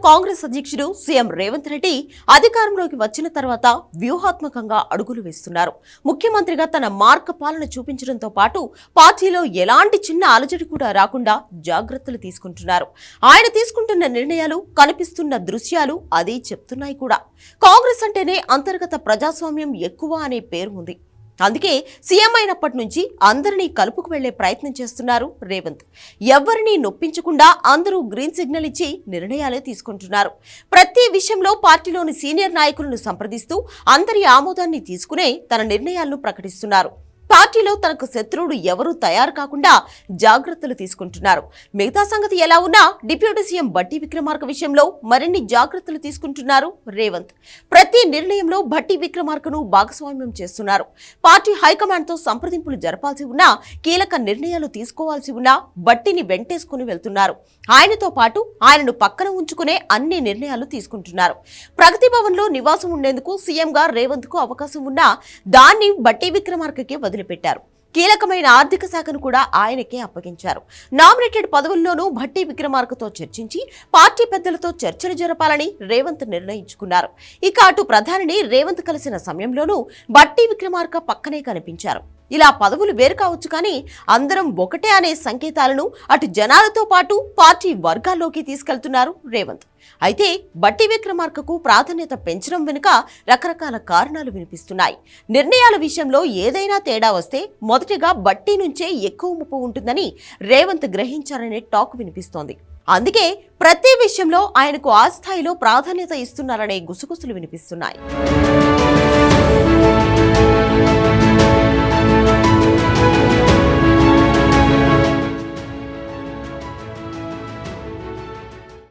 కాంగ్రెస్ అధ్యక్షుడు సీఎం రేవంత్ రెడ్డి అధికారంలోకి వచ్చిన తర్వాత వ్యూహాత్మకంగా అడుగులు వేస్తున్నారు. ముఖ్యమంత్రిగా తన మార్క పాలన చూపించడంతో పాటు పార్టీలో ఎలాంటి చిన్న అలజడి కూడా రాకుండా జాగ్రత్తలు తీసుకుంటున్నారు. ఆయన తీసుకుంటున్న నిర్ణయాలు, కనిపిస్తున్న దృశ్యాలు అదే చెప్తున్నాయి కూడా. కాంగ్రెస్ అంటేనే అంతర్గత ప్రజాస్వామ్యం ఎక్కువ అనే పేరు ఉంది. అందుకే సీఎం అయినప్పటి నుంచి అందరినీ కలుపుకు వెళ్లే ప్రయత్నం చేస్తున్నారు రేవంత్. ఎవరిని నొప్పించకుండా అందరూ గ్రీన్ సిగ్నల్ ఇచ్చి నిర్ణయాలే తీసుకుంటున్నారు. ప్రతి విషయంలో పార్టీలోని సీనియర్ నాయకులను సంప్రదిస్తూ అందరి ఆమోదాన్ని తీసుకునే తన నిర్ణయాలను ప్రకటిస్తున్నారు. పార్టీలో తనకు శత్రువుడు ఎవరూ తయారు కాకుండా జాగ్రత్తలు తీసుకుంటున్నారు. మిగతా సంగతి ఎలా ఉన్నా డిప్యూటీ సీఎం భట్టి విక్రమార్క విషయంలో మరిన్ని జాగ్రత్తలు తీసుకుంటున్నారు రేవంత్. ప్రతి నిర్ణయంలో భట్టి విక్రమార్కను భాగస్వామ్యం చేస్తున్నారు. పార్టీ హైకమాండ్తో సంప్రదింపులు జరపాల్సి ఉన్నా, కీలక నిర్ణయాలు తీసుకోవాల్సి ఉన్నా భట్టిని వెంటేసుకుని వెళ్తున్నారు. ఆయనతో పాటు ఆయనను పక్కన ఉంచుకునే అన్ని నిర్ణయాలు తీసుకుంటున్నారు. ప్రగతి భవన్లో నివాసం ఉండేందుకు సీఎంగా రేవంత్ కు అవకాశం ఉన్నా దాన్ని భట్టి విక్రమార్కకే వదిలిపెట్టారు. కీలకమైన ఆర్థిక శాఖను కూడా ఆయనకే అప్పగించారు. నామినేటెడ్ పదవుల్లోనూ భట్టి విక్రమార్కతో చర్చించి పార్టీ పెద్దలతో చర్చలు జరపాలని రేవంత్ నిర్ణయించుకున్నారు. ఇక అటు ప్రధానిని రేవంత్ కలిసిన సమయంలోనూ భట్టి విక్రమార్క పక్కనే కనిపించారు. ఇలా పదవులు వేరు కావచ్చు, కానీ అందరం ఒకటే అనే సంకేతాలను అటు జనాలతో పాటు పార్టీ వర్గాల్లోకి తీసుకెళ్తున్నారు రేవంత్. అయితే భట్టి విక్రమార్కకు ప్రాధాన్యత పెంచడం వెనుక రకరకాల కారణాలు వినిపిస్తున్నాయి. నిర్ణయాల విషయంలో ఏదైనా తేడా వస్తే మొదటిగా భట్టి నుంచే ఎక్కువ ముప్పు ఉంటుందని రేవంత్ గ్రహించారనే టాక్ వినిపిస్తోంది. అందుకే ప్రతి విషయంలో ఆయనకు ఆ స్థాయిలో ప్రాధాన్యత ఇస్తున్నారనే గుసగుసలు వినిపిస్తున్నాయి.